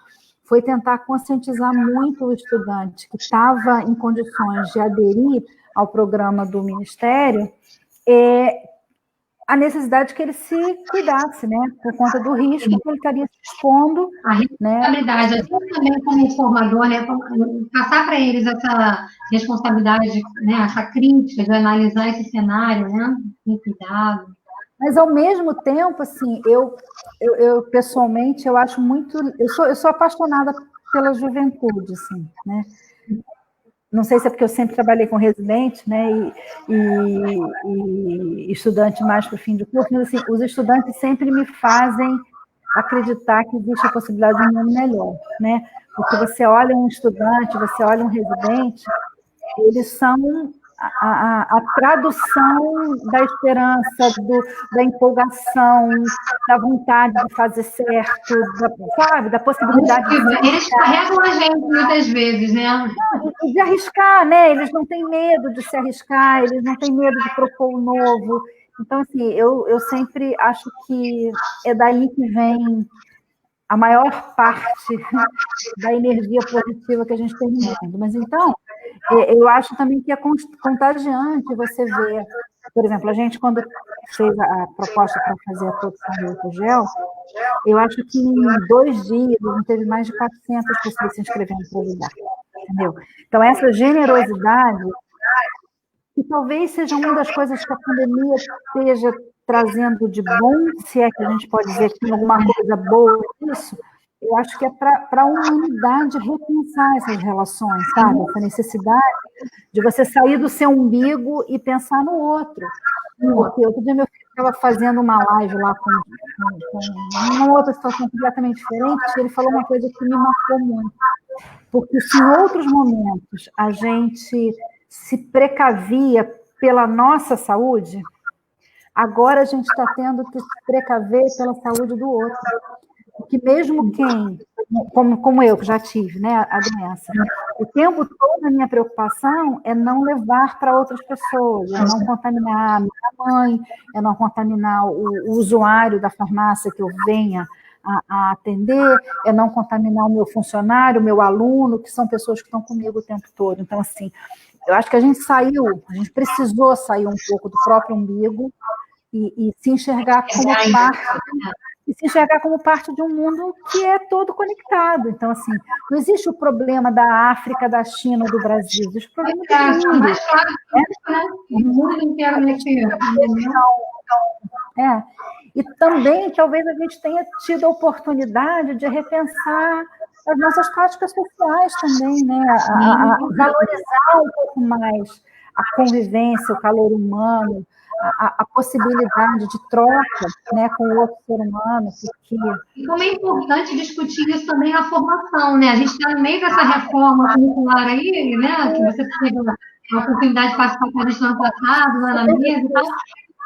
foi tentar conscientizar muito o estudante que estava em condições de aderir ao programa do Ministério, a necessidade que ele se cuidasse, né, por conta do risco que ele estaria se expondo. A responsabilidade, né? A gente também, como formador, né, passar para eles essa responsabilidade, né, essa crítica de analisar esse cenário, né, com cuidado. Mas, ao mesmo tempo, assim, eu pessoalmente, eu acho muito... Eu sou apaixonada pela juventude, assim, né? Não sei se é porque eu sempre trabalhei com residente, né, e estudante mais para o fim de curso, mas, assim, os estudantes sempre me fazem acreditar que existe a possibilidade de um mundo melhor, né? Porque você olha um estudante, você olha um residente, eles são a tradução da esperança, da empolgação, da vontade de fazer certo, da possibilidade de... Eles carregam a gente muitas vezes, né? De arriscar, né? Eles não têm medo de se arriscar, eles não têm medo de propor o novo. Então, assim, eu sempre acho que é daí que vem a maior parte da energia positiva que a gente tem no mundo. Mas, então, eu acho também que é contagiante você ver, por exemplo, a gente, quando fez a proposta para fazer a produção do Autogel, eu acho que em 2 dias não teve mais de 400 pessoas se inscrevendo para ajudar, entendeu? Então, essa generosidade, que talvez seja uma das coisas que a pandemia esteja trazendo de bom, se é que a gente pode dizer que tem alguma coisa boa nisso, eu acho que é para a humanidade repensar essas relações, sabe? Essa necessidade de você sair do seu umbigo e pensar no outro. Porque outro dia meu filho estava fazendo uma live lá com uma outra situação completamente diferente, e ele falou uma coisa que me marcou muito. Porque se em outros momentos a gente se precavia pela nossa saúde, agora a gente está tendo que se precaver pela saúde do outro. Porque mesmo quem, como eu, que já tive, né, a doença, o tempo todo a minha preocupação é não levar para outras pessoas, é não contaminar a minha mãe, é não contaminar o usuário da farmácia que eu venha a atender, é não contaminar o meu funcionário, o meu aluno, que são pessoas que estão comigo o tempo todo. Então, assim, eu acho que a gente precisou sair um pouco do próprio umbigo e se enxergar como parte de um mundo que é todo conectado. Então, assim, não existe o problema da África, da China ou do Brasil, existe o problema do mundo. O mundo inteiro nesse E também, talvez a gente tenha tido a oportunidade de repensar as nossas práticas sociais também, né? A valorizar um pouco mais a convivência, o calor humano, a possibilidade de troca, né, com o outro ser humano. E como é importante discutir isso também na formação, né? A gente está no meio dessa reforma curricular aí, né? Que você teve a oportunidade de participar com a gente no ano passado, lá na mesa e tal.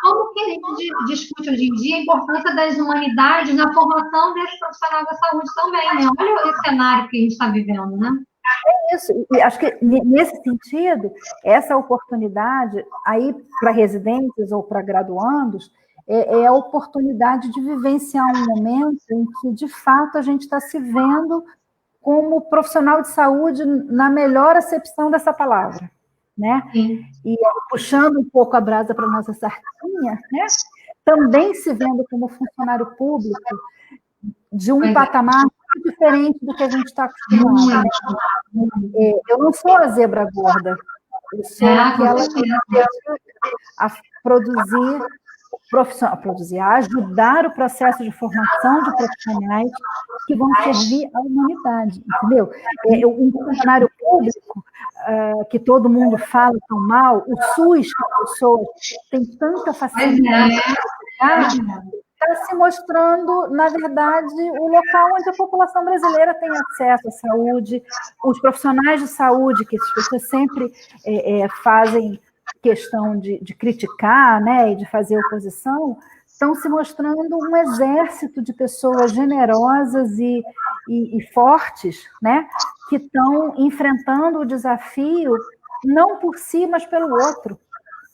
Como que a gente discute hoje em dia a importância das humanidades na formação desse profissional da saúde também, né? Olha esse cenário que a gente está vivendo, né? É isso, e acho que nesse sentido, essa oportunidade aí para residentes ou para graduandos é a oportunidade de vivenciar um momento em que, de fato, a gente está se vendo como profissional de saúde na melhor acepção dessa palavra, né? Sim. E puxando um pouco a brasa para a nossa sardinha, né? Também se vendo como funcionário público de um patamar diferente do que a gente está acostumado. Né? Eu não sou a zebra gorda, eu sou aquela que a produzir, a ajudar o processo de formação de profissionais que vão servir à humanidade, entendeu? Um funcionário público que todo mundo fala tão mal, o SUS, que as pessoas têm tanta facilidade está se mostrando, na verdade, o local onde a população brasileira tem acesso à saúde, os profissionais de saúde, que as pessoas sempre fazem questão de criticar, né, e de fazer oposição, estão se mostrando um exército de pessoas generosas e fortes, né, que estão enfrentando o desafio não por si, mas pelo outro,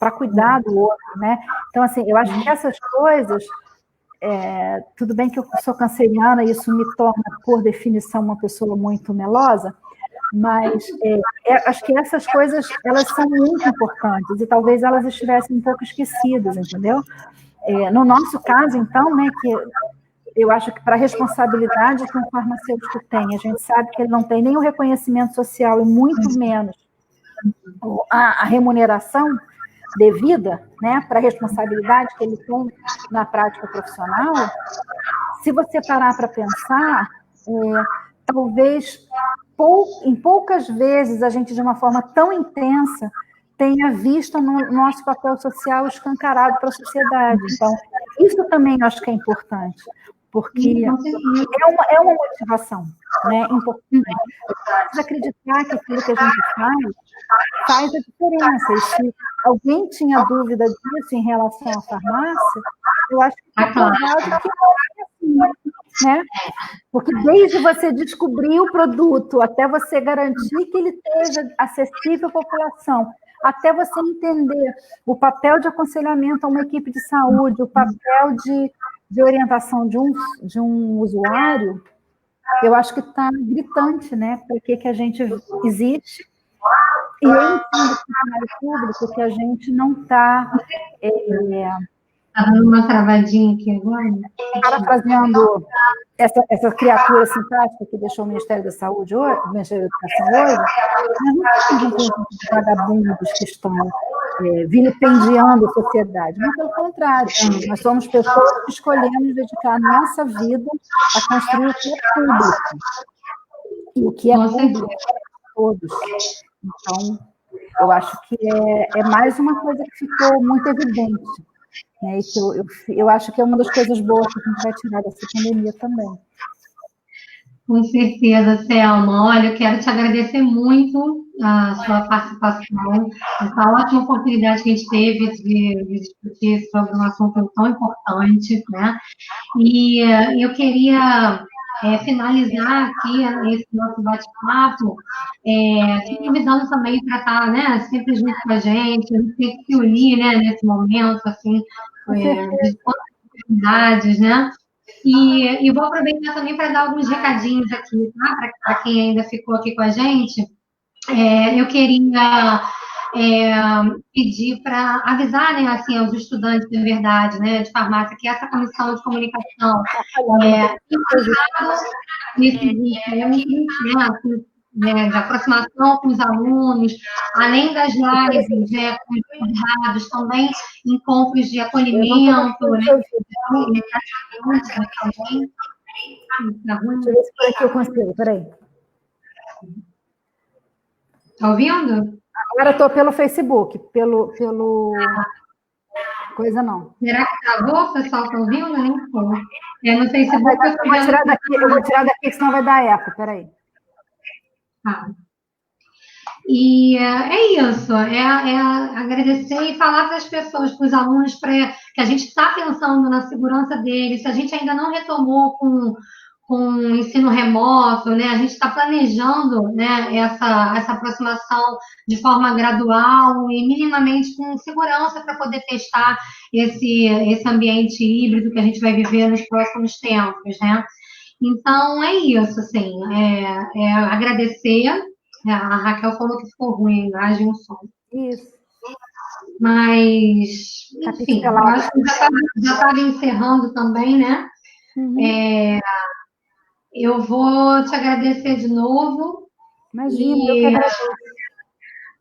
para cuidar do outro, né? Então, assim, eu acho que essas coisas tudo bem que eu sou canceriana e isso me torna, por definição, uma pessoa muito melosa, mas acho que essas coisas, elas são muito importantes e talvez elas estivessem um pouco esquecidas, entendeu? No nosso caso, então, né, que eu acho que para a responsabilidade que um farmacêutico tem, a gente sabe que ele não tem nem o reconhecimento social e muito menos a remuneração devida, né, para a responsabilidade que ele tem na prática profissional. Se você parar para pensar, talvez em poucas vezes a gente, de uma forma tão intensa, tenha visto no nosso papel social escancarado para a sociedade. Então, isso também eu acho que é importante, porque é uma motivação, né, importante. Precisa acreditar que aquilo que a gente faz a diferença. E se alguém tinha dúvida disso em relação à farmácia, eu acho que é provável que não é assim, né? Porque desde você descobrir o produto, até você garantir que ele esteja acessível à população, até você entender o papel de aconselhamento a uma equipe de saúde, o papel de orientação de um usuário, eu acho que está gritante, né? Para que a gente existe. E eu entendo o funcionário público que a gente não está... Está dando uma travadinha aqui agora? Parafraseando essa criatura simpática que deixou o Ministério da Saúde hoje, o Ministério da Educação hoje, nós não temos vagabundos que estão vilipendiando a sociedade, mas pelo contrário, nós somos pessoas que escolhemos dedicar a nossa vida a construir o que é público. E o que é público é para todos. Então, eu acho que é mais uma coisa que ficou muito evidente. Né, e que eu acho que é uma das coisas boas que a gente vai tirar dessa pandemia também. Com certeza, Selma. Olha, eu quero te agradecer muito a sua participação, essa ótima oportunidade que a gente teve de discutir sobre um assunto tão importante, né? E eu queria finalizar aqui esse nosso bate-papo, te convidando também para estar, né, sempre junto com a gente tem que se unir, né, nesse momento, assim, de oportunidades, né? E vou aproveitar também para dar alguns recadinhos aqui, tá? Para quem ainda ficou aqui com a gente. Eu queria pedir para avisar, né, assim, aos estudantes, de verdade, né, de farmácia, que essa comissão de comunicação nesses encontros, né, assim, de aproximação com os alunos, além das lives, né, com os convidados, também encontros de acolhimento, né, também. Deixa eu ver se por aqui eu consigo, peraí. Está ouvindo? Agora estou pelo Facebook, pelo coisa não. Será que travou? O pessoal está ouvindo? No Facebook eu vou tirar daqui, senão vai dar eco, peraí. E é isso, agradecer e falar para as pessoas, para os alunos, que a gente está pensando na segurança deles, se a gente ainda não retomou com o ensino remoto, né, a gente está planejando, né, essa aproximação de forma gradual e minimamente com segurança para poder testar esse ambiente híbrido que a gente vai viver nos próximos tempos, né? Então, é isso, assim, agradecer. A Raquel falou que ficou ruim a imagem e o som. Isso. Mas, enfim, eu acho que já estava encerrando também, né? Uhum. Eu vou te agradecer de novo. Imagina, eu que agradeço.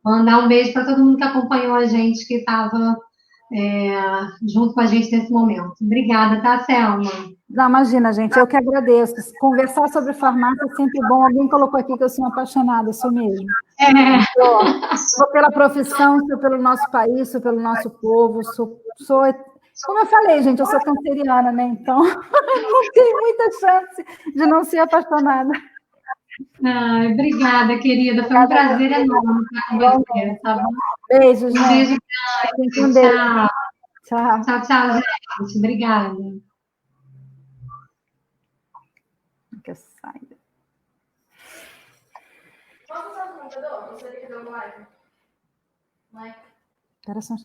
Mandar um beijo para todo mundo que acompanhou a gente, que estava junto com a gente nesse momento. Obrigada, tá, Selma? Não, imagina, gente, eu que agradeço. Conversar sobre farmácia é sempre bom. Alguém colocou aqui que eu sou apaixonada, sou mesmo. Sou pela profissão, sou pelo nosso país, sou pelo nosso povo, sou como eu falei, gente, eu sou canceriana, né? Então, não tem muita chance de não ser apaixonada. Obrigada, querida. Foi um prazer enorme estar com você, tá bom? Beijo, gente. Beijo grande. Tchau. Tchau, tchau, gente. Obrigada. Que saia. Posso usar o computador? Você quer dar uma live? Espera só um